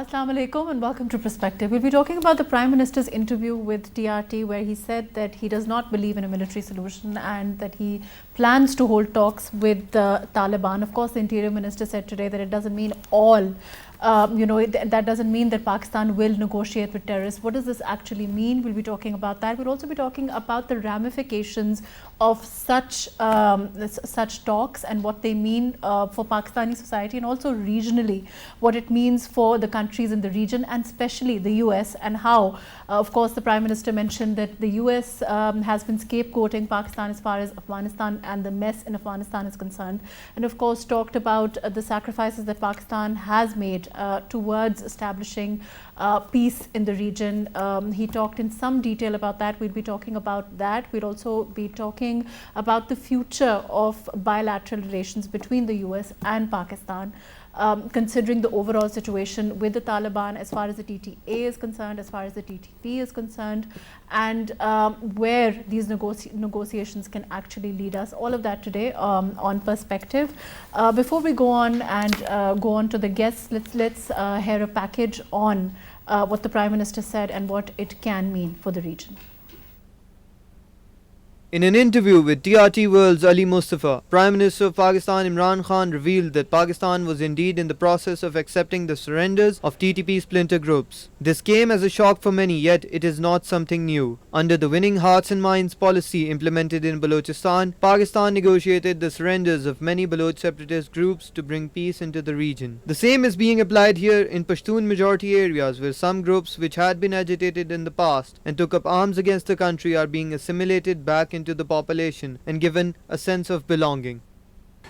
Assalamu alaikum and welcome to Perspective. We'll be talking about the Prime Minister's interview with TRT, where he said that he does not believe in a military solution and that he plans to hold talks with the Taliban. Of course, the Interior Minister said today that it doesn't mean all, that doesn't mean that Pakistan will negotiate with terrorists. What does this actually mean? We'll be talking about that. We'll also be talking about the ramifications of such talks and what they mean for Pakistani society and also regionally, what it means for the countries in the region and especially the US, and how, of course, the Prime Minister mentioned that the US has been scapegoating Pakistan as far as Afghanistan and the mess in Afghanistan is concerned, and of course talked about the sacrifices that Pakistan has made towards establishing peace in the region. He talked in some detail about that. We'll be talking about that. We'll also be talking about the future of bilateral relations between the US and Pakistan, considering the overall situation with the Taliban as far as the TTA is concerned, as far as the TTP is concerned, and where these negotiations can actually lead us. All of that today on Perspective. Before we go on and go on to the guests, let's hear a package on what the Prime Minister said and what it can mean for the region. In an interview with TRT World's Ali Mustafa, Prime Minister of Pakistan Imran Khan revealed that Pakistan was indeed in the process of accepting the surrenders of TTP splinter groups. This came as a shock for many, yet it is not something new. Under the winning hearts and minds policy implemented in Balochistan, Pakistan negotiated the surrenders of many Baloch separatist groups to bring peace into the region. The same is being applied here in Pashtun majority areas, where some groups which had been agitated in the past and took up arms against the country are being assimilated back into the population and given a sense of belonging.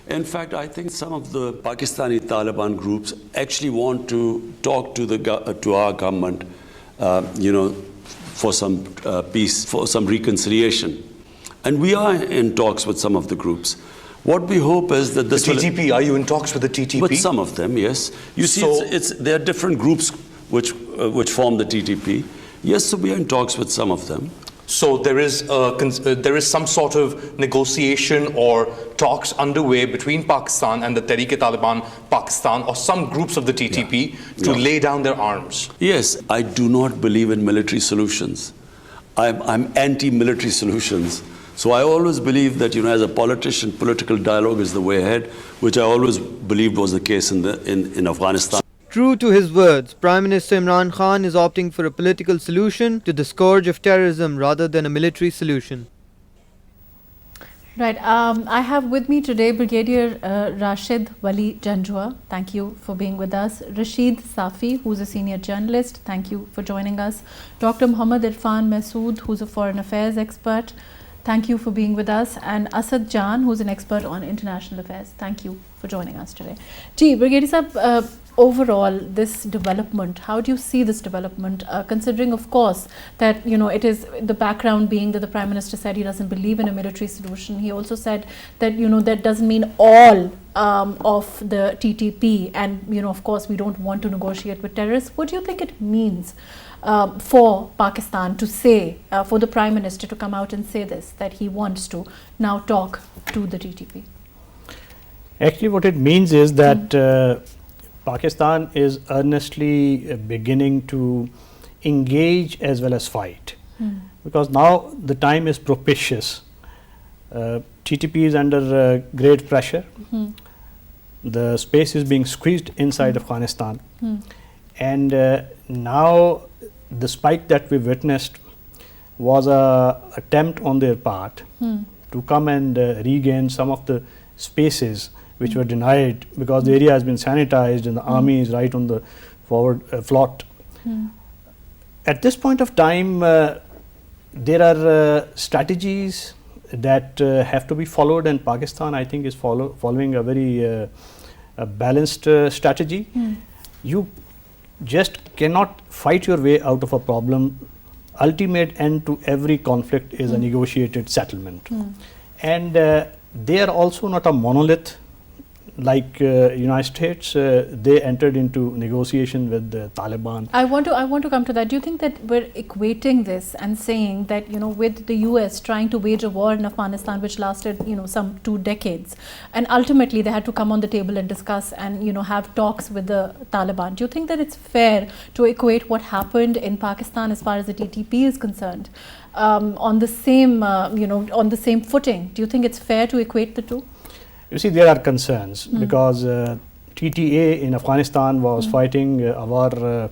In fact, I think some of the Pakistani Taliban groups actually want to talk to our government, for some peace, for some reconciliation. And we are in talks with some of the groups. What we hope is that this the TTP, are you in talks with the TTP? With some of them, yes. You see, there are different groups which form the TTP. Yes, so we are in talks with some of them. So there is some sort of negotiation or talks underway between Pakistan and the Tehreek-e-Taliban Pakistan or some groups of the TTP to lay down their arms. Yes, I do not believe in military solutions. I'm anti-military solutions. So I always believe that, as a politician, political dialogue is the way ahead, which I always believed was the case in Afghanistan. True to his words, Prime Minister Imran Khan is opting for a political solution to the scourge of terrorism rather than a military solution. Right. I have with me today Brigadier Rashid Wali Janjua. Thank you for being with us. Rashid Safi, who's a senior journalist. Thank you for joining us. Dr. Muhammad Irfan Masood, who's a foreign affairs expert. Thank you for being with us. And Asad Jan, who's an expert on international affairs. Thank you for joining us today. Brigadier Sahab, overall, this development, how do you see this development, considering, of course, that, it is the background being that the Prime Minister said he doesn't believe in a military solution. He also said that, that doesn't mean all of the TTP and, of course, we don't want to negotiate with terrorists. What do you think it means for Pakistan to say, for the Prime Minister to come out and say this, that he wants to now talk to the TTP? Actually, what it means is that Pakistan is earnestly beginning to engage as well as fight, because now the time is propitious. TTP is under great pressure. The space is being squeezed inside Afghanistan, and now the spike that we witnessed was an attempt on their part to come and regain some of the spaces which were denied, because the area has been sanitized and the army is right on the forward float. At this point of time, there are strategies that have to be followed, and Pakistan, I think, is following a very balanced strategy. You just cannot fight your way out of a problem. Ultimate end to every conflict is a negotiated settlement. And they are also not a monolith. like United States, they entered into negotiation with the Taliban. I want to come to that. Do you think that we're equating this and saying that, you know, with the US trying to wage a war in Afghanistan which lasted, you know, some 2 decades, and ultimately they had to come on the table and discuss and, you know, have talks with the Taliban. Do you think that it's fair to equate what happened in Pakistan as far as the TTP is concerned on the same, on the same footing? Do you think it's fair to equate the two? You see, there are concerns because TTA in Afghanistan was fighting a war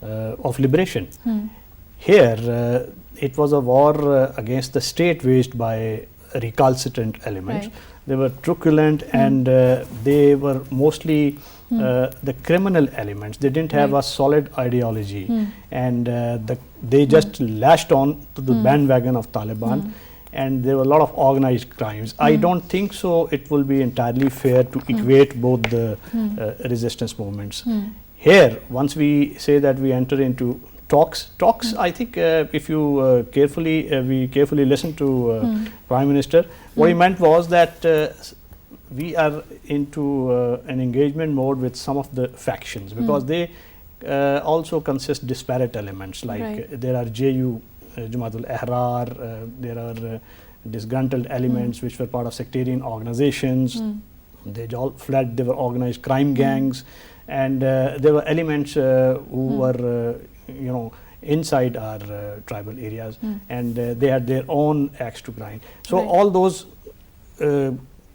of liberation. Here, it was a war against the state waged by recalcitrant elements. Right. They were truculent and they were mostly the criminal elements. They didn't have a solid ideology and they just lashed on to the bandwagon of Taliban. And there were a lot of organized crimes. I don't think so it will be entirely fair to equate both the resistance movements. Here, once we say that we enter into talks, I think if you we carefully listen to Prime Minister, what he meant was that we are into an engagement mode with some of the factions because they also consist disparate elements like there are JU, Jamaat al-Ahrar, there are disgruntled elements which were part of sectarian organizations. They all fled, they were organized crime gangs, and there were elements who were, inside our tribal areas, and they had their own axe to grind. So all those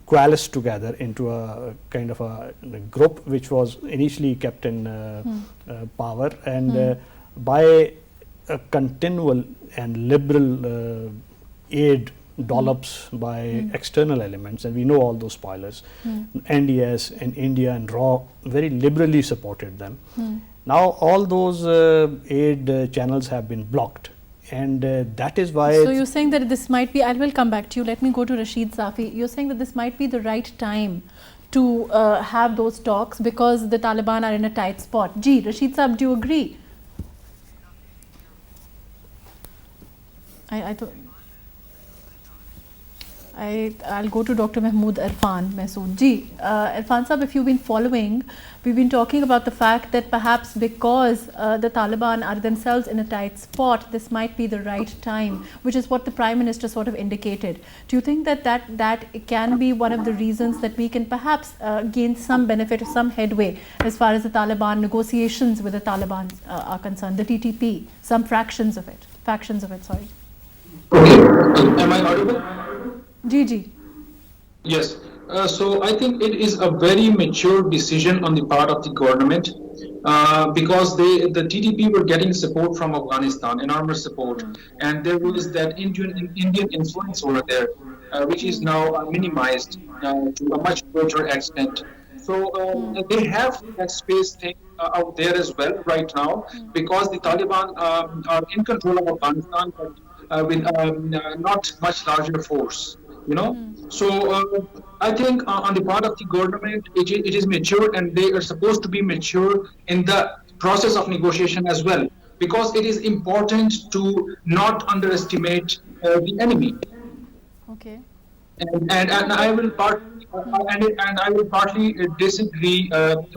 coalesced together into a kind of a group which was initially kept in power, and by a continual and liberal aid dollops by external elements, and we know all those spoilers. NDS and India and RAW very liberally supported them. Now all those aid channels have been blocked, and that is why. So you're saying that this might be, I will come back to you, let me go to Rashid Safi. You're saying that this might be the right time to have those talks because the Taliban are in a tight spot. Ji, Rashid Saab, do you agree? I'll go to Dr. Mahmood Irfan Masood. Ji, Irfan Saab, if you've been following, we've been talking about the fact that perhaps because the Taliban are themselves in a tight spot, this might be the right time, which is what the Prime Minister sort of indicated. Do you think that can be one of the reasons that we can perhaps gain some benefit or some headway as far as the Taliban negotiations with the Taliban are concerned, the TTP, some factions of it, sorry. Okay, am I audible? Ji. Yes. So I think it is a very mature decision on the part of the government because the TTP were getting support from Afghanistan, enormous support, and there was that Indian influence over there, which is now minimized to a much greater extent. So they have that space thing out there as well right now because the Taliban are in control of Afghanistan, but with not much larger force. So I think on the part of the government, it is mature, and they are supposed to be mature in the process of negotiation as well, because it is important to not underestimate the enemy. Okay. And I will partly disagree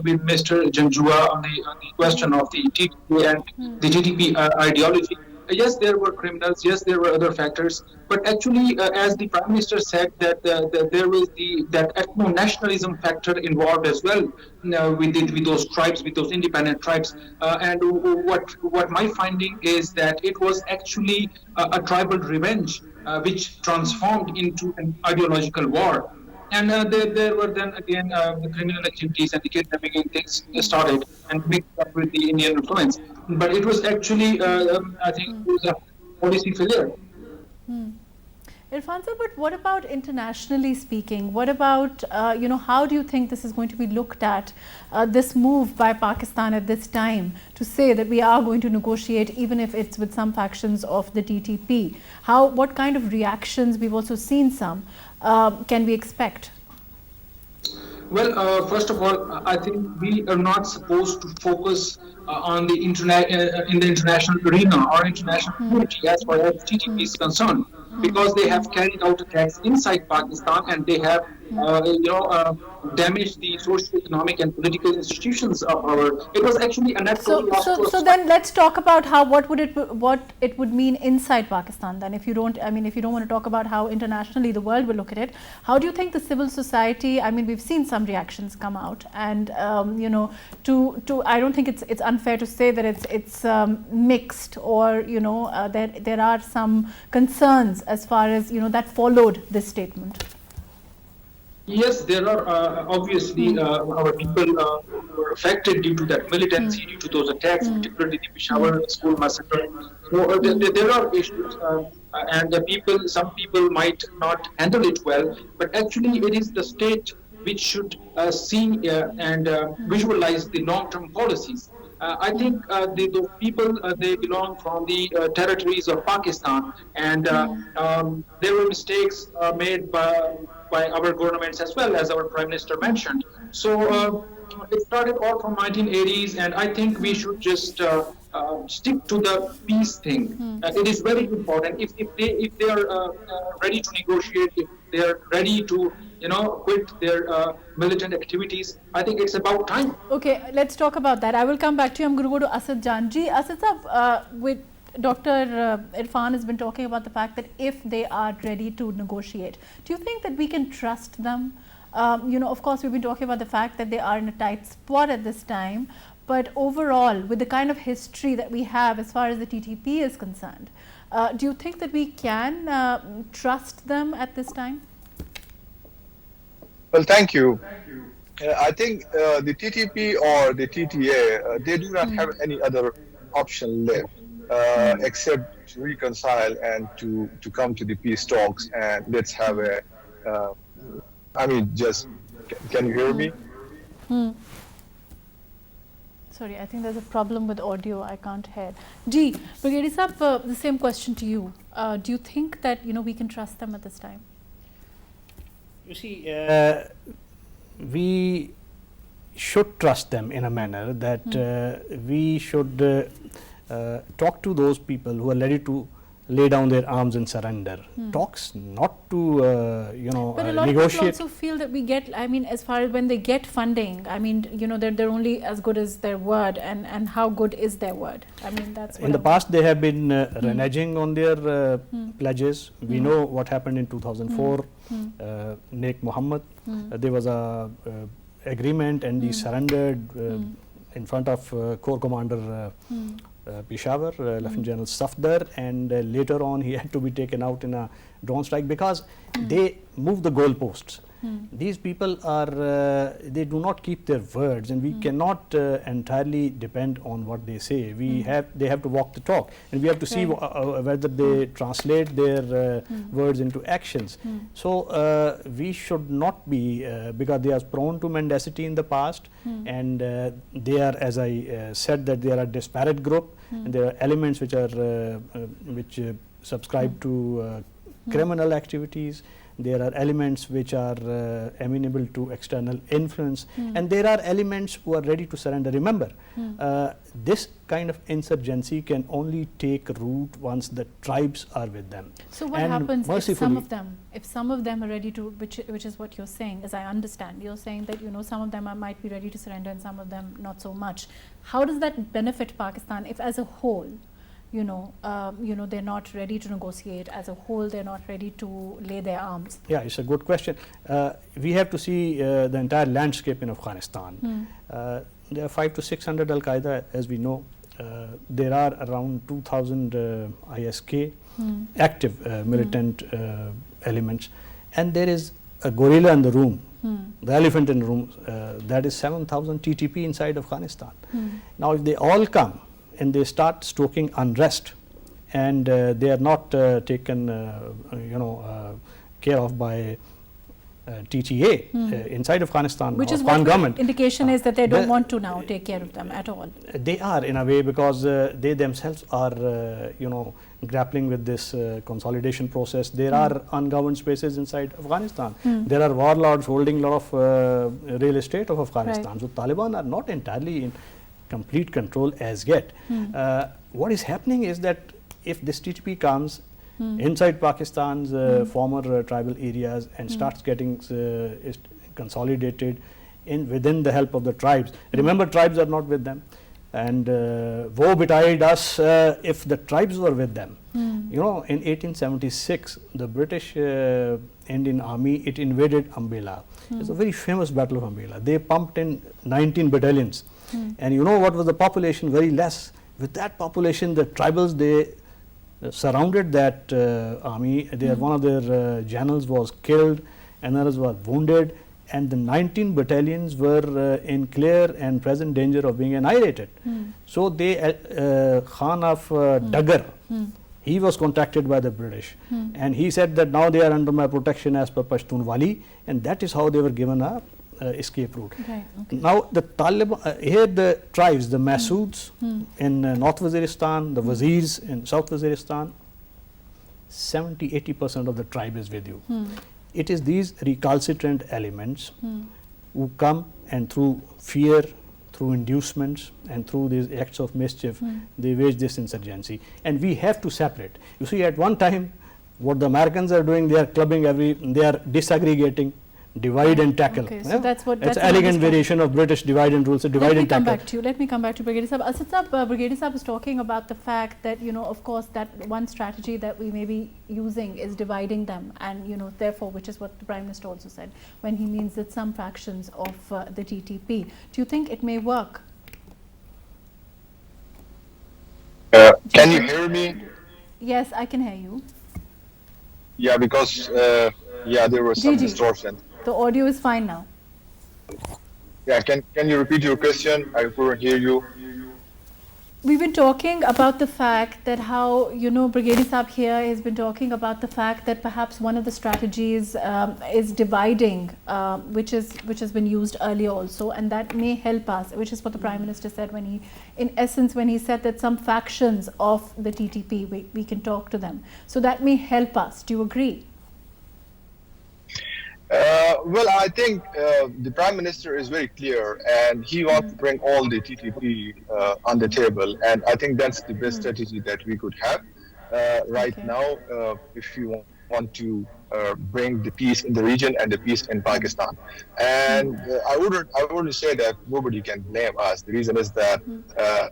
with Mr. Janjua on the question of the TTP and the TTP ideology. Yes, there were criminals. Yes, there were other factors. But actually, as the Prime Minister said, that there was that ethno-nationalism factor involved as well with those tribes, with those independent tribes. And what my finding is that it was actually a tribal revenge which transformed into an ideological war. And there were then again the criminal activities and the kidnapping and things started and mixed up with the Indian influence. But it was actually, I think, it was a policy failure. Irfan sir, but what about internationally speaking? What about, how do you think this is going to be looked at, this move by Pakistan at this time to say that we are going to negotiate even if it's with some factions of the TTP? What kind of reactions, we've also seen some, can we expect? Well, first of all, I think we are not supposed to focus on the in the international arena or international community as far as TTP is concerned, because they have carried out attacks inside Pakistan and they have damage the socio-economic and political institutions of our. It was actually a net total loss to us. So then let's talk about how what it would mean inside Pakistan. Then, if you don't want to talk about how internationally the world will look at it, how do you think the civil society? I mean, we've seen some reactions come out, and I don't think it's unfair to say that it's mixed, or there are some concerns as far as that followed this statement. Yes, there are obviously our people were affected due to that militancy, due to those attacks, particularly the Peshawar school massacre. So there are issues, and some people might not handle it well, but actually it is the state which should see and visualize the long-term policies. I think those people, they belong from the territories of Pakistan, and there were mistakes made by our governments as well, as our Prime Minister mentioned. So it started all from 1980s, and I think we should just stick to the peace thing. It is very important. If they are ready to negotiate, if they are ready to quit their militant activities, I think it's about time. Okay, let's talk about that. I will come back to you. I'm going to go to Asad Janji. Asad sahab, with Dr. Irfan has been talking about the fact that if they are ready to negotiate, do you think that we can trust them? Of course, we've been talking about the fact that they are in a tight spot at this time, but overall, with the kind of history that we have as far as the TTP is concerned, do you think that we can trust them at this time? Well, thank you. I think the TTP or the TTA, they do not have any other option left except to reconcile and to come to the peace talks, and let's have can you hear me? Sorry, I think there's a problem with audio. I can't hear. Ji, Brigadier Sahab, the same question to you. Do you think that we can trust them at this time? You see, we should trust them in a manner that we should talk to those people who are ready to lay down their arms and surrender. Talks not to but a lot negotiate. of people also feel that we get, as far as when they get funding, they're only as good as their word, and how good is their word? That's what in the past they have been reneging on their pledges. We know what happened in 2004. Naik Muhammad, there was a agreement, and he surrendered in front of Corps Commander Peshawar, Lieutenant General Safdar, and later on he had to be taken out in a drone strike because they moved the goalposts. These people are, they do not keep their words, and we cannot entirely depend on what they say. They have to walk the talk, and we have to see whether they translate their words into actions. So we should not be, because they are prone to mendacity in the past, and they are, as I said, that they are a disparate group, and there are elements which are which subscribe to criminal activities. There are elements which are amenable to external influence, and there are elements who are ready to surrender. Remember, this kind of insurgency can only take root once the tribes are with them. So what happens if some of them are ready to, which is what you're saying, as I understand, you're saying that some of them might be ready to surrender and some of them not so much. How does that benefit Pakistan if, as a whole, they're not ready to negotiate, as a whole they're not ready to lay their arms? Yeah, it's a good question. We have to see the entire landscape in Afghanistan. There are 500 to 600 Al-Qaeda, as we know. There are around 2000 ISK active militant elements, and there is a gorilla in the room, the elephant in the room, that is 7,000 TTP inside Afghanistan. Now if they all come and they start stoking unrest, and they are not taken care of by TTA inside Afghanistan, which is what government indication is that they don't want to now take care of them at all. They are, in a way, because they themselves are grappling with this consolidation process. There are ungoverned spaces inside Afghanistan. There are warlords holding a lot of real estate of Afghanistan. So Taliban are not entirely in complete control as yet. What is happening is that if this TTP comes, inside Pakistan's former tribal areas and starts getting consolidated within the help of the tribes. Remember, tribes are not with them, and woe betide us if the tribes were with them. You know, in 1876, the British Indian Army, it invaded Ambela. It's a very famous battle of Ambela. They pumped in 19 battalions, and you know what was the population? Very less. With that population, the tribals, they surrounded that army. One of their generals was killed, another was wounded, and the 19 battalions were in clear and present danger of being annihilated. So they, Khan of Daggar, he was contacted by the British, and he said that now they are under my protection as per Pashtunwali, and that is how they were given a escape route. Right, okay. Now the Taliban, here the tribes, the Masouds in North Waziristan, the Wazirs in South Waziristan, 70–80% of the tribe is with you. It is these recalcitrant elements who come and through fear, through inducements and through these acts of mischief, they wage this insurgency. And we have to separate. You see, at one time, what the Americans are doing, they are clubbing they are disaggregating, divide and tackle. Okay, so that's what it's elegant variation of British divide and rule. So divide and tackle. Let me come back to Brigadier Sahab. Asad Sahab, Brigadier Sahab is talking about the fact that, you know, of course, that one strategy that we may be using is dividing them, and, you know, therefore, which is what the Prime Minister also said when he means that some fractions of the TTP. Do you think it may work? Can you hear me? Yes, I can hear you. Yeah, because there was some distortion. The audio is fine now. Yeah, can you repeat your question? I couldn't hear you. We've been talking about the fact that how, you know, Brigadier Sahab here has been talking about the fact that perhaps one of the strategies is dividing, which has been used earlier also, and that may help us, which is what the Prime Minister said when he, in essence, when he said that some factions of the TTP, we can talk to them. So that may help us. Do you agree? Well, I think the Prime Minister is very clear, and he wants to bring all the TTP on the table, and I think that's the best strategy that we could have right now if you want to bring the peace in the region and the peace in Pakistan. And I wouldn't say that nobody can blame us. The reason is that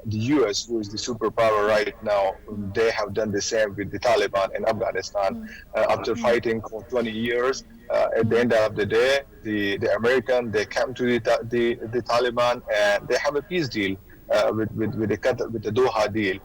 the US, who is the superpower right now, they have done the same with the Taliban in Afghanistan. After fighting for 20 years, at the end of the day, the American, they came to the Taliban, and they have a peace deal with the Doha deal.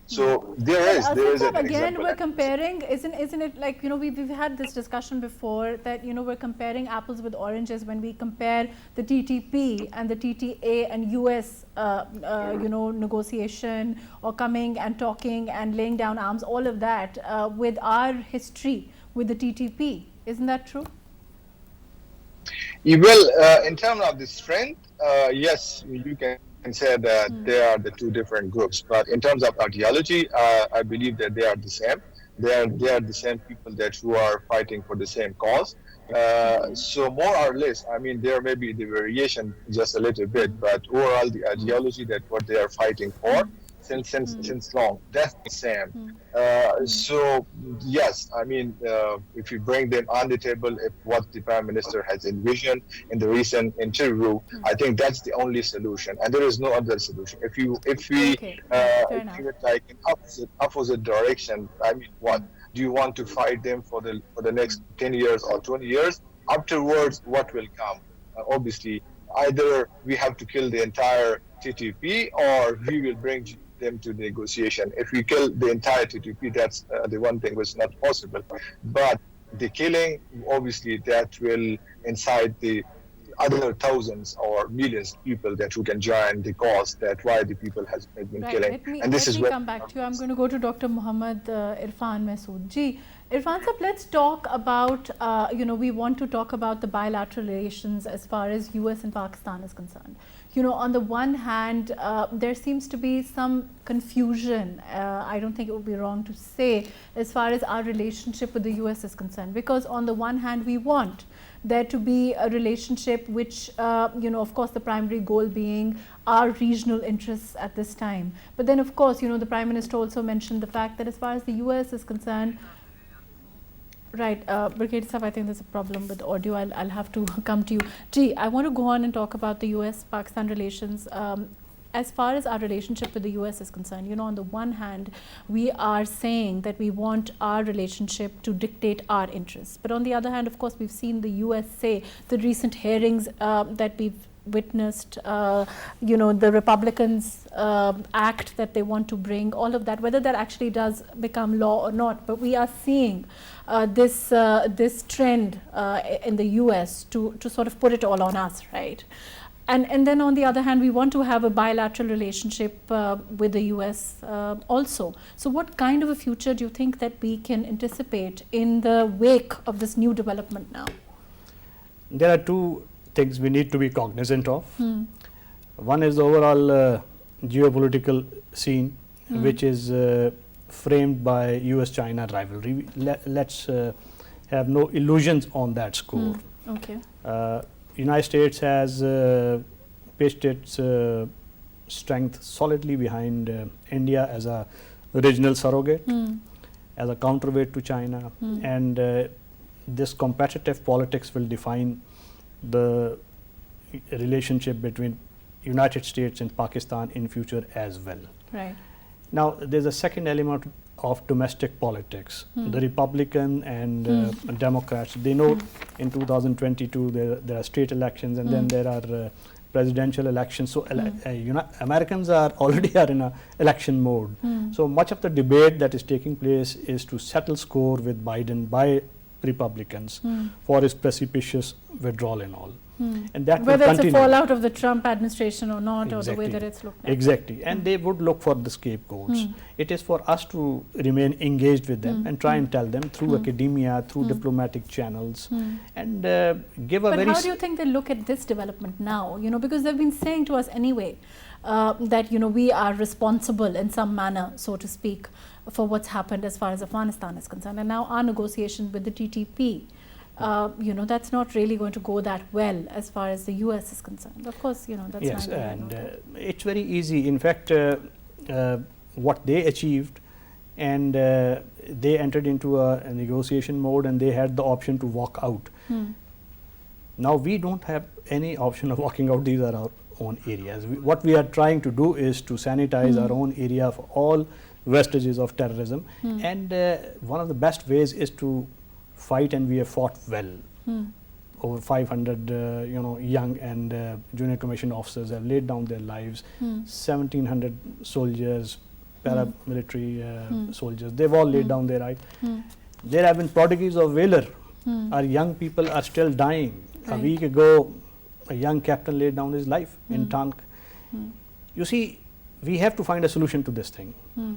So there is an again example. we're comparing, isn't it like, you know, we've had this discussion before that, you know, we're comparing apples with oranges when we compare the TTP and the TTA and US you know, negotiation or coming and talking and laying down arms, all of that with our history with the TTP. Isn't that true? Well, in terms of the strength, yes, you can say that they are the two different groups. But in terms of ideology, I believe that they are the same. They are the same people who are fighting for the same cause. So more or less, I mean, there may be the variation just a little bit, but overall, the ideology that what they are fighting for since long, that's the same. So yes, I mean, if you bring them on the table, if what the Prime Minister has envisioned in the recent interview, I think that's the only solution, and there is no other solution. If we like in opposite direction, I mean, what do you want to fight them for the next 10 years or 20 years? Afterwards, what will come? Obviously, either we have to kill the entire TTP, or we will bring them to negotiation. If we kill the entire TTP, that's the one thing which is not possible. But the killing, obviously, that will incite the other thousands or millions of people who can join the cause that why the people has been killing. Let me come back to you. I'm going to go to Dr. Muhammad Irfan Masood. Ji, Irfan Sahab, let's talk about, you know, we want to talk about the bilateral relations as far as US and Pakistan is concerned. You know, on the one hand, there seems to be some confusion, I don't think it would be wrong to say, as far as our relationship with the US is concerned. Because on the one hand, we want there to be a relationship which, you know, of course, the primary goal being our regional interests at this time. But then, of course, you know, the Prime Minister also mentioned the fact that as far as the US is concerned, Right, Brigade Sahab, I think there's a problem with audio. I'll have to come to you. Gee, I want to go on and talk about the US-Pakistan relations. As far as our relationship with the US is concerned, you know, on the one hand, we are saying that we want our relationship to dictate our interests. But on the other hand, of course, we've seen the US say the recent hearings that we've witnessed, you know, the Republicans act that they want to bring, all of that, whether that actually does become law or not. But we are seeing this trend in the US to sort of put it all on us, right? And then on the other hand, we want to have a bilateral relationship with the US also. So what kind of a future do you think that we can anticipate in the wake of this new development now? There are two things we need to be cognizant of. One is the overall geopolitical scene, which is framed by US-China rivalry. Let's have no illusions on that score. Okay. United States has pitched its strength solidly behind India as a regional surrogate, as a counterweight to China, and this competitive politics will define the relationship between United States and Pakistan in future as well. Right. Now, there's a second element of domestic politics. The Republican and Democrats, they know in 2022 there are state elections, and then there are presidential elections. So Americans are already in a election mode. So much of the debate that is taking place is to settle score with Biden by Republicans for his precipitous withdrawal and all. And that whether will it's continue. a fallout of the Trump administration or not, or the way that it's looked at. Exactly, and they would look for the scapegoats. It is for us to remain engaged with them and try and tell them through academia, through diplomatic channels, and give a But very. how do you think they look at this development now? You know, because they've been saying to us anyway that, you know, we are responsible in some manner, so to speak, for what's happened as far as Afghanistan is concerned, and now our negotiation with the TTP. You know, that's not really going to go that well as far as the US is concerned. Of course, you know, that's yes, neither here and nor there. it's very easy. In fact, what they achieved, and they entered into a negotiation mode, and they had the option to walk out. Now we don't have any option of walking out. These are our own areas. What we are trying to do is to sanitize our own area of all vestiges of terrorism, and one of the best ways is to fight, and we have fought well. Over 500 you know, young and junior commissioned officers have laid down their lives. 1700 soldiers, paramilitary soldiers, they've all laid down their lives. There have been prodigies of valor. Our young people are still dying. A week ago, a young captain laid down his life in Tank. You see, we have to find a solution to this thing,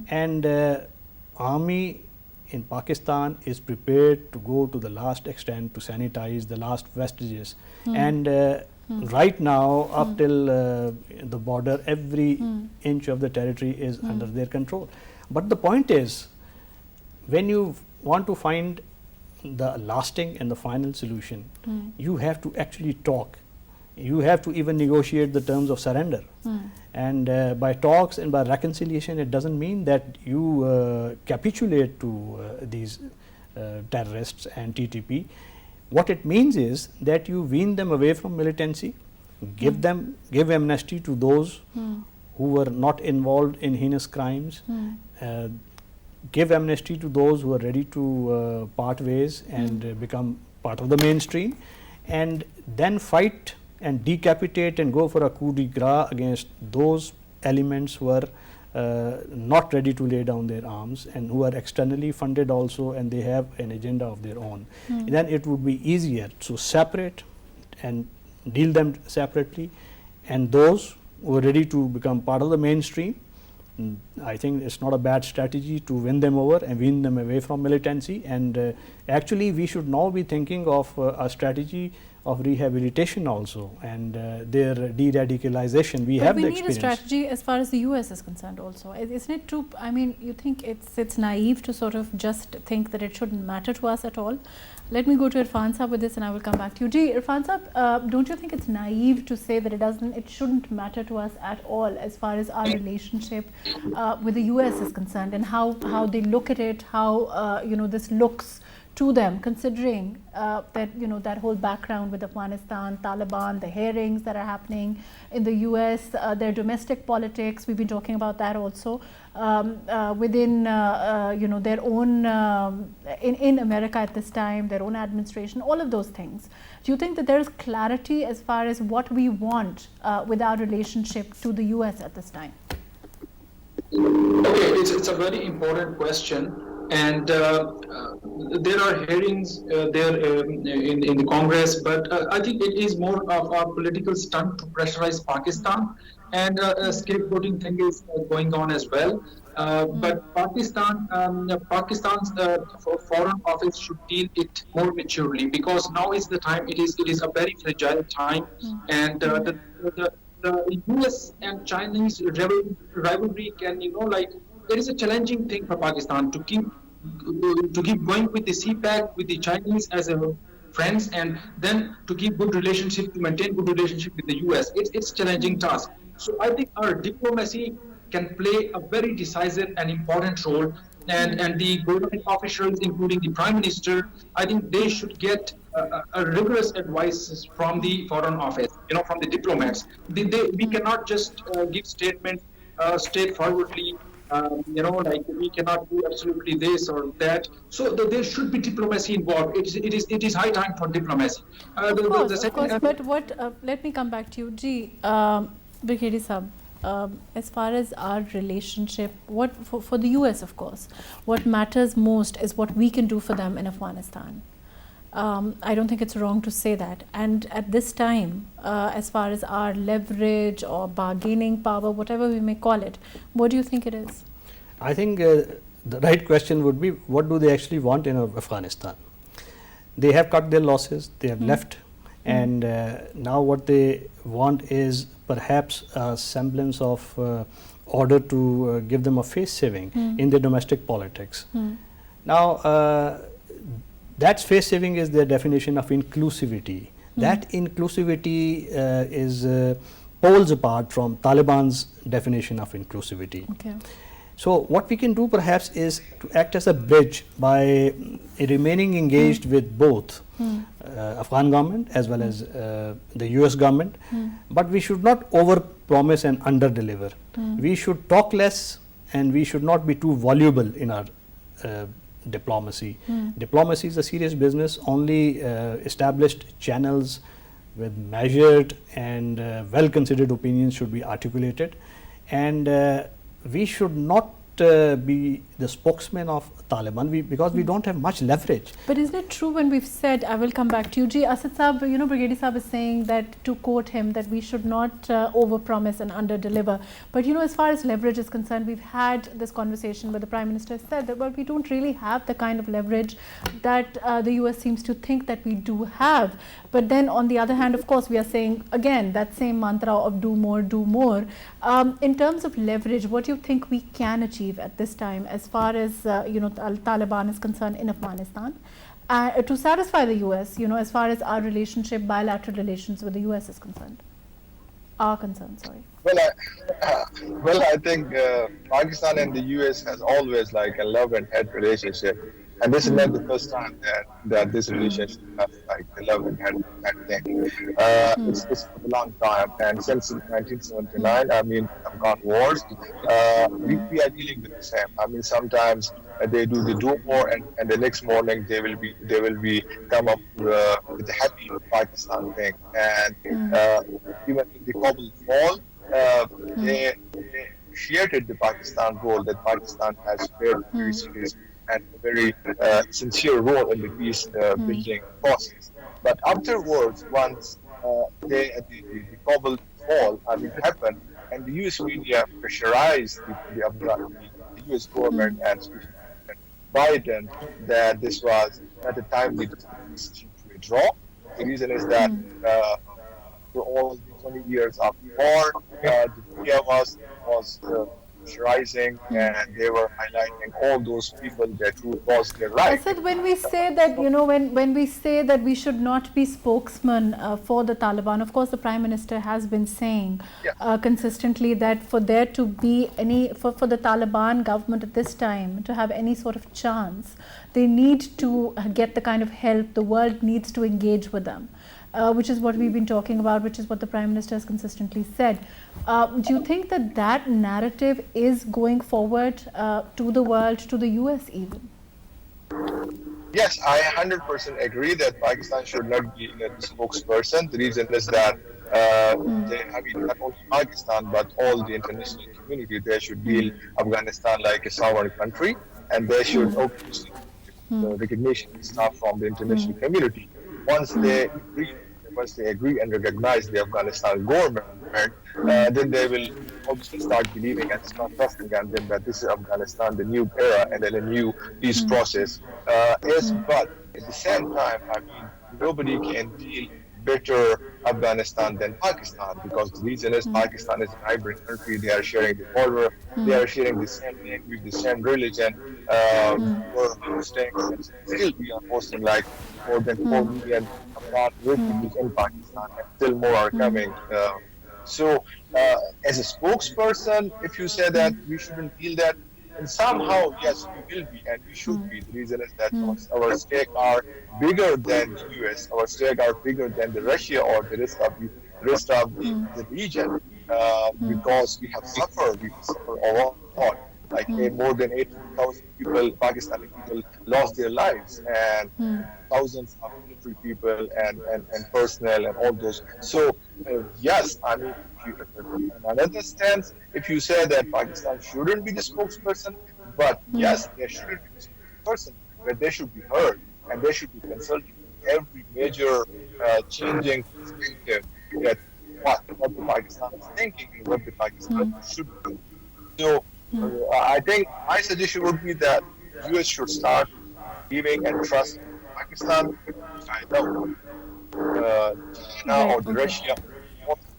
and army in Pakistan is prepared to go to the last extent to sanitize the last vestiges, and right now up till the border, every inch of the territory is under their control. But the point is, when you want to find the lasting and the final solution, you have to actually talk. You have to even negotiate the terms of surrender. And by talks and by reconciliation, it doesn't mean that you capitulate to these terrorists and TTP. What it means is that you wean them away from militancy, give amnesty to those who were not involved in heinous crimes, give amnesty to those who are ready to part ways and become part of the mainstream, and then fight and decapitate and go for a coup de grace against those elements who are not ready to lay down their arms and who are externally funded also, and they have an agenda of their own. Then it would be easier to separate and deal them separately, and those who are ready to become part of the mainstream, I think it's not a bad strategy to win them over and wean them away from militancy. And actually we should now be thinking of a strategy of rehabilitation also, and their de-radicalization. We have the experience. But we need a strategy as far as the US is concerned also. Isn't it true? I mean, you think it's naive to sort of just think that it shouldn't matter to us at all? Let me go to Irfan Sahab with this, and I will come back to you. Gee, Irfan Sahab, don't you think it's naive to say that it shouldn't matter to us at all as far as our relationship with the US is concerned, and how they look at it, how you know, this looks to them, considering that that whole background with Afghanistan, Taliban, the hearings that are happening in the US, their domestic politics. We've been talking about that also within their own in America at this time, their own administration, all of those things. Do you think that there is clarity as far as what we want with our relationship to the US at this time? Okay, it's a very important question. And there are hearings there in the Congress, but I think it is more of a political stunt to pressurize Pakistan, and a scapegoating thing is going on as well. But Pakistan's foreign office should deal it more maturely, because now is the time. It is a very fragile time, and the US and Chinese rivalry can it is a challenging thing for Pakistan to keep going with the CPAC, with the Chinese as a friends, and then to keep good relationship, to maintain good relationship with the US. It's a challenging task. So I think our diplomacy can play a very decisive and important role, and the government officials, including the Prime Minister, I think they should get a rigorous advice from the Foreign Office, from the diplomats. We cannot just give statements straightforwardly. We cannot do absolutely this or that. So there should be diplomacy involved. It is high time for diplomacy. Of course. But let me come back to you, Brigadier Sahab. As far as our relationship, for the US, of course, what matters most is what we can do for them in Afghanistan. I don't think it's wrong to say that. And at this time, as far as our leverage or bargaining power, whatever we may call it, what do you think it is? I think the right question would be, what do they actually want in Afghanistan? They have cut their losses, they have left, and now what they want is perhaps a semblance of order to give them a face saving in their domestic politics. Now, that face saving is their definition of inclusivity. That inclusivity is poles apart from Taliban's definition of inclusivity. Okay. So what we can do perhaps is to act as a bridge by remaining engaged with both Afghan government as well as the US government, but we should not over promise and under deliver. We should talk less, and we should not be too voluble in our diplomacy. Diplomacy is a serious business. Only established channels with measured and well considered opinions should be articulated, and we should not be the spokesman of Taliban, because we don't have much leverage. But isn't it true when we've said, I will come back to you, Asad Saab, Brigadier Saab is saying that, to quote him, that we should not over-promise and under-deliver. But as far as leverage is concerned, we've had this conversation where the Prime Minister said that, well, we don't really have the kind of leverage that the US seems to think that we do have. But then on the other hand, of course, we are saying, again, that same mantra of do more, do more. In terms of leverage, what do you think we can achieve at this time as far as, Taliban is concerned in Afghanistan, to satisfy the US, as far as our relationship, bilateral relations with the US is concerned? Are concerned, sorry. Well, I think Pakistan and the US has always like a love and hate relationship. And this is not the first time that this relationship has like the love and hate thing. It's for a long time, and since 1979, Afghan wars, we are dealing with the same. Sometimes they do the do more, and the next morning they will be come up with the happy Pakistan thing. And even in the Kabul fall, they appreciated the Pakistan role that Pakistan has played very seriously and a very sincere role in the peace building process. But afterwards, once the Kabul fall happened, and the US media pressurized the US government and Biden that this was at the timely decision to withdraw. The reason is that for all the 20 years of war, the media was pressurizing, and they were highlighting all those people that who lost their I life. said when we say that, when we say that we should not be spokesman for the Taliban, of course the Prime Minister has been saying consistently that for there to be for the Taliban government at this time to have any sort of chance, they need to get the kind of help, the world needs to engage with them. Which is what we've been talking about, which is what the Prime Minister has consistently said. Do you think that that narrative is going forward to the world, to the US even? Yes, I 100% agree that Pakistan should not be a spokesperson. The reason is that not only Pakistan but all the international community, they should deal Afghanistan like a sovereign country, and they should obviously the recognition stuff from the international community. Once they agree and recognize the Afghanistan government, then they will obviously start believing and start trusting and then that this is Afghanistan, the new era and then a new peace process. But at the same time, I mean, nobody can deal better Afghanistan than Pakistan, because the reason is Pakistan is a vibrant country. They are sharing the border, they are sharing the same language, the same religion. We're hosting, still we are hosting like more than 4 million refugees in Pakistan, and still more are coming. So, as a spokesperson, if you say that we shouldn't feel that, and somehow, yes, we will be and we should be. The reason is that our stakes are bigger than the US, our stakes are bigger than the Russia or the rest of the region, because we have suffered a lot. Like more than 8,000 people, Pakistani people, lost their lives, and thousands of military people and personnel and all those. So yes, I mean, in another stance, if you say that Pakistan shouldn't be the spokesperson, but yes, they shouldn't be the spokesperson, but they should be heard and they should be consulted every major changing perspective that what the Pakistan is thinking and what the Pakistan should do. So I think my suggestion would be that US should start giving and trust Pakistan. I know China or the Russia.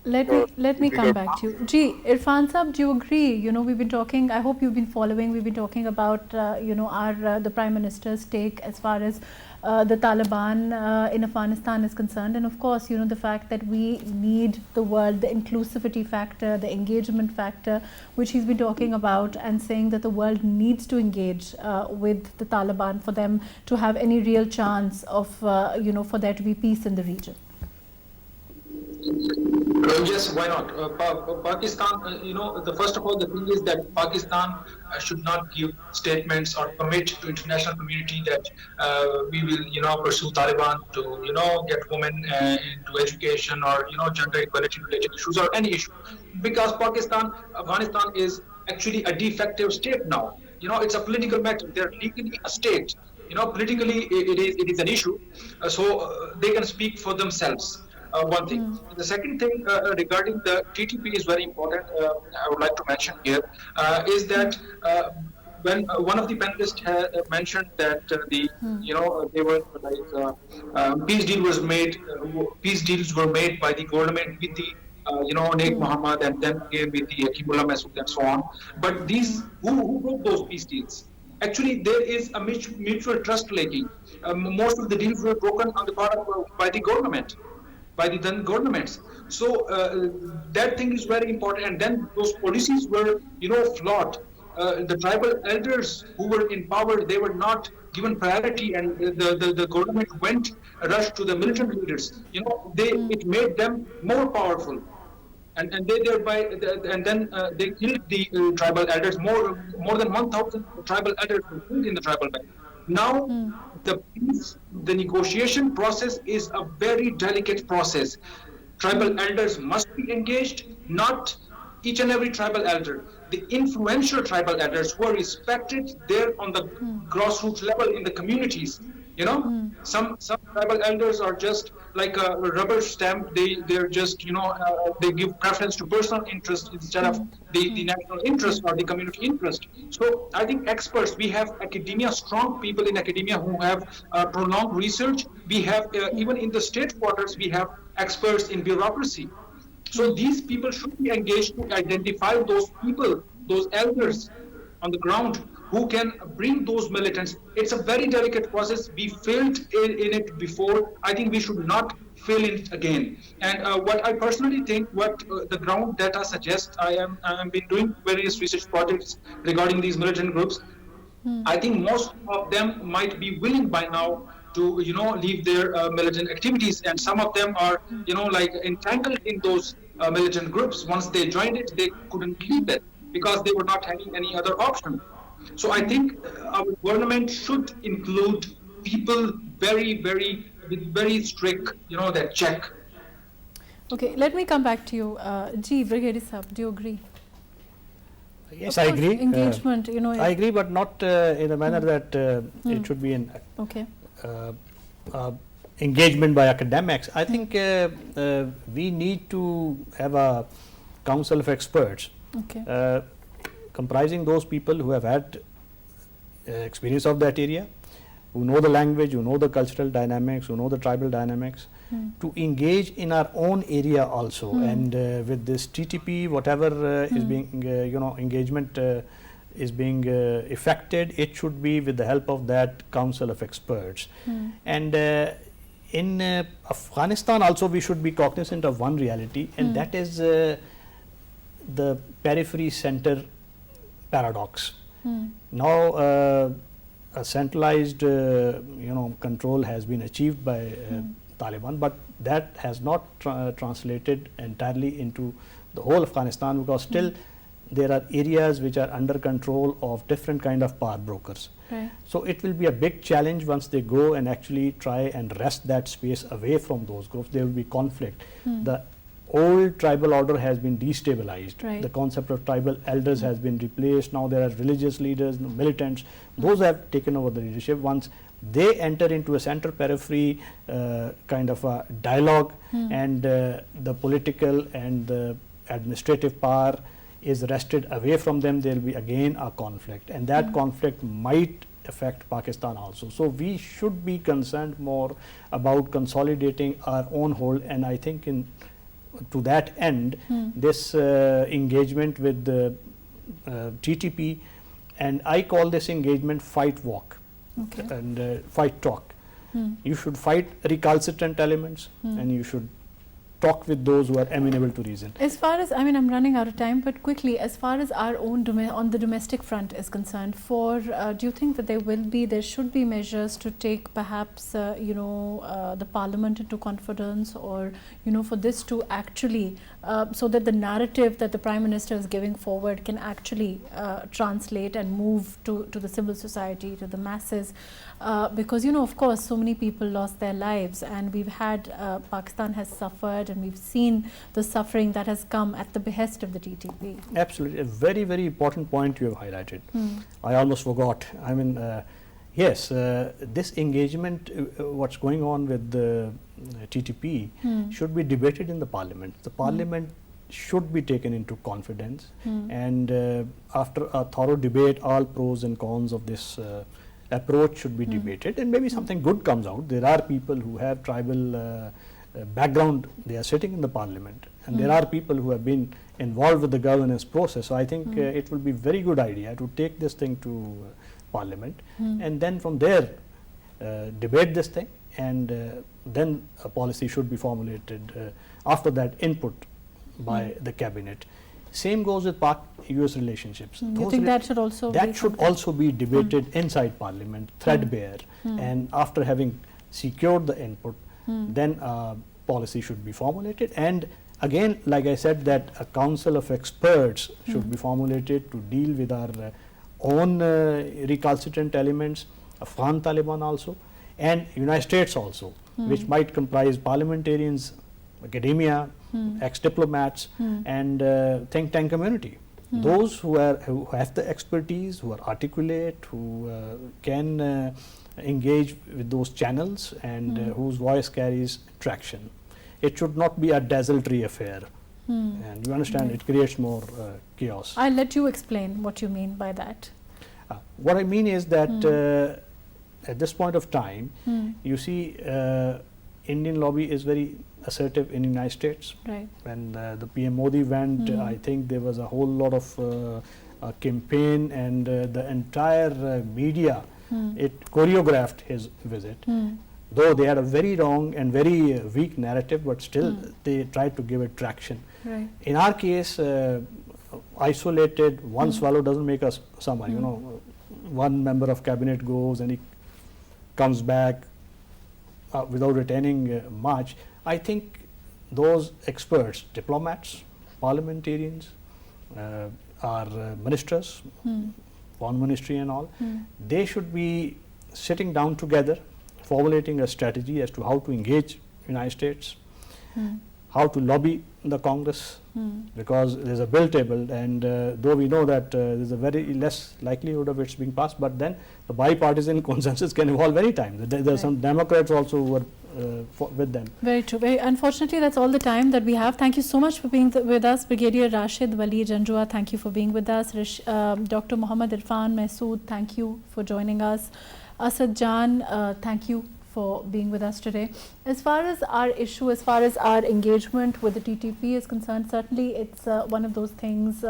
Let me come back to you. Ji, Irfan Saab, do you agree? We've been talking, I hope you've been following, we've been talking about, the Prime Minister's take as far as the Taliban in Afghanistan is concerned. And of course, the fact that we need the world, the inclusivity factor, the engagement factor, which he's been talking about and saying that the world needs to engage with the Taliban for them to have any real chance of, for there to be peace in the region. Yes, why not? Pakistan, first of all, the thing is that Pakistan should not give statements or commit to international community that we will, pursue Taliban to, get women into education or, gender equality related issues or any issue. Because Afghanistan is actually a de facto state now. It's a political matter. They're legally a state. Politically it is an issue. So they can speak for themselves. One thing. The second thing regarding the TTP is very important. I would like to mention here is that when one of the panelists mentioned that they were like peace deals were made by the government with the Sheikh Mohammed and then again with the Akimullah Masood and so on. But who broke those peace deals? Actually, there is a mutual trust laking. Most of the deals were broken on the part by the government. By the then governments. So that thing is very important. And then those policies were, flawed. The tribal elders who were in power, they were not given priority, and the government rushed to the militant leaders. It made them more powerful. And they thereby, and then they killed the tribal elders. More than 1,000 tribal elders were killed in the tribal battle. Now, the negotiation process is a very delicate process. Tribal elders must be engaged, not each and every tribal elder. The influential tribal elders who are respected there on the grassroots level in the communities. Some tribal elders are just like a rubber stamp. They're just they give preference to personal interest instead of the national interest or the community interest. So I think experts, we have academia, strong people in academia who have prolonged research. We have even in the state quarters, we have experts in bureaucracy. So these people should be engaged to identify those people those elders on the ground who can bring those militants. It's a very delicate process. We failed in it before. I think we should not fail in it again. And what I personally think, what the ground data suggests, I am been doing various research projects regarding these militant groups. I think most of them might be willing by now to leave their militant activities, and some of them are like entangled in those militant groups. Once they joined it, they couldn't leave it because they were not having any other option. So I think our government should include people with very strict that check. Okay, let me come back to you. Brigadier Sahab, do you agree? Yes, Of I course, agree. Engagement, I agree, but not in a manner that it should be an Okay. engagement by academics. I think we need to have a council of experts Okay. comprising those people who have had experience of that area, who know the language, who know the cultural dynamics, who know the tribal dynamics, to engage in our own area also. And with this TTP, whatever is being, engagement is being effected, it should be with the help of that council of experts. And in Afghanistan also we should be cognizant of one reality, and that is the periphery center paradox. Now a centralized control has been achieved by Taliban, but that has not translated entirely into the whole Afghanistan, because still there are areas which are under control of different kind of power brokers. Right. So it will be a big challenge once they go and actually try and wrest that space away from those groups. There will be conflict. The old tribal order has been destabilized. Right. The concept of tribal elders has been replaced. Now there are religious leaders, militants. Those have taken over the leadership. Once they enter into a center periphery kind of a dialogue, and the political and the administrative power is wrested away from them, there will be again a conflict, and that conflict might affect Pakistan also. So we should be concerned more about consolidating our own hold, and I think to that end, this engagement with the TTP, and I call this engagement fight walk. Okay. And fight talk. You should fight recalcitrant elements, and you should talk with those who are amenable to reason. As far as, I'm running out of time, but quickly, as far as our own on the domestic front is concerned, do you think that there should be measures to take perhaps, the parliament into confidence, or, for this to actually, so that the narrative that the Prime Minister is giving forward can actually translate and move to the civil society, to the masses, because, of course, so many people lost their lives, and we've had, Pakistan has suffered, and we've seen the suffering that has come at the behest of the TTP. Absolutely, a very, very important point you have highlighted. I almost forgot. Yes, this engagement, what's going on with the TTP should be debated in the parliament. The parliament should be taken into confidence, and after a thorough debate, all pros and cons of this approach should be debated, and maybe something good comes out. There are people who have tribal background, they are sitting in the parliament, and there are people who have been involved with the governance process. So I think it will be very good idea to take this thing to parliament, and then from there debate this thing, and then a policy should be formulated after that input by the cabinet. Same goes with Pak-US relationships. You think that should also be debated inside parliament, threadbare, and after having secured the input, then a policy should be formulated. And again, like I said, that a council of experts should be formulated to deal with our own recalcitrant elements, Afghan Taliban also, and United States also, which might comprise parliamentarians, academia, ex-diplomats, and think tank community. Those who have the expertise, who are articulate, who can engage with those channels, and whose voice carries traction. It should not be a desultory affair, and you understand, it creates more chaos. I'll let you explain what you mean by that. What I mean is that at this point of time, you see Indian lobby is very assertive in the United States. Right. When the PM Modi went, I think there was a whole lot of campaign, and the entire media, it choreographed his visit. Though they had a very wrong and very weak narrative, but still they tried to give it traction. Right. In our case, isolated, one swallow doesn't make us summer. You know, one member of cabinet goes and he comes back without retaining much. I think those experts, diplomats, parliamentarians, our ministers, foreign ministry and all, they should be sitting down together, formulating a strategy as to how to engage United States, how to lobby the Congress, because there's a bill tabled, and though we know that there's a very less likelihood of it's being passed, but then the bipartisan consensus can evolve any time. There's some Democrats also who are with them. Very true. Very unfortunately, that's all the time that we have. Thank you so much for being with us, Brigadier Rashid Wali Janjua. Thank you for being with us. Dr. Muhammad Irfan Mahsood, thank you for joining us. Asad Jan, thank you for being with us today. As far as our issue, as far as our engagement with the TTP is concerned, certainly it's one of those things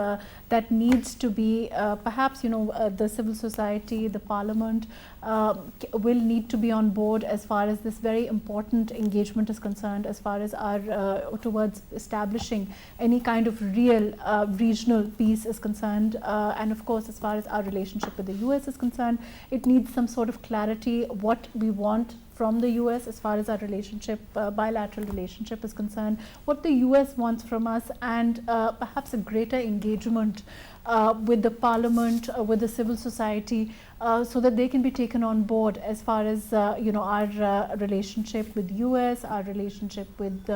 that needs to be, perhaps, you know, the civil society, the parliament will need to be on board as far as this very important engagement is concerned, as far as our towards establishing any kind of real regional peace is concerned, and of course as far as our relationship with the US is concerned, it needs some sort of clarity what we want from the US as far as our relationship, bilateral relationship is concerned, what the US wants from us, and perhaps a greater engagement with the parliament, with the civil society, so that they can be taken on board as far as you know, our relationship with US, our relationship with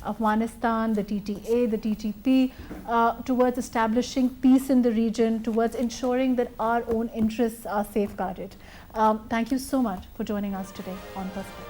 Afghanistan, the TTA, the TTP, towards establishing peace in the region, towards ensuring that our own interests are safeguarded. Thank you so much for joining us today on Perspective.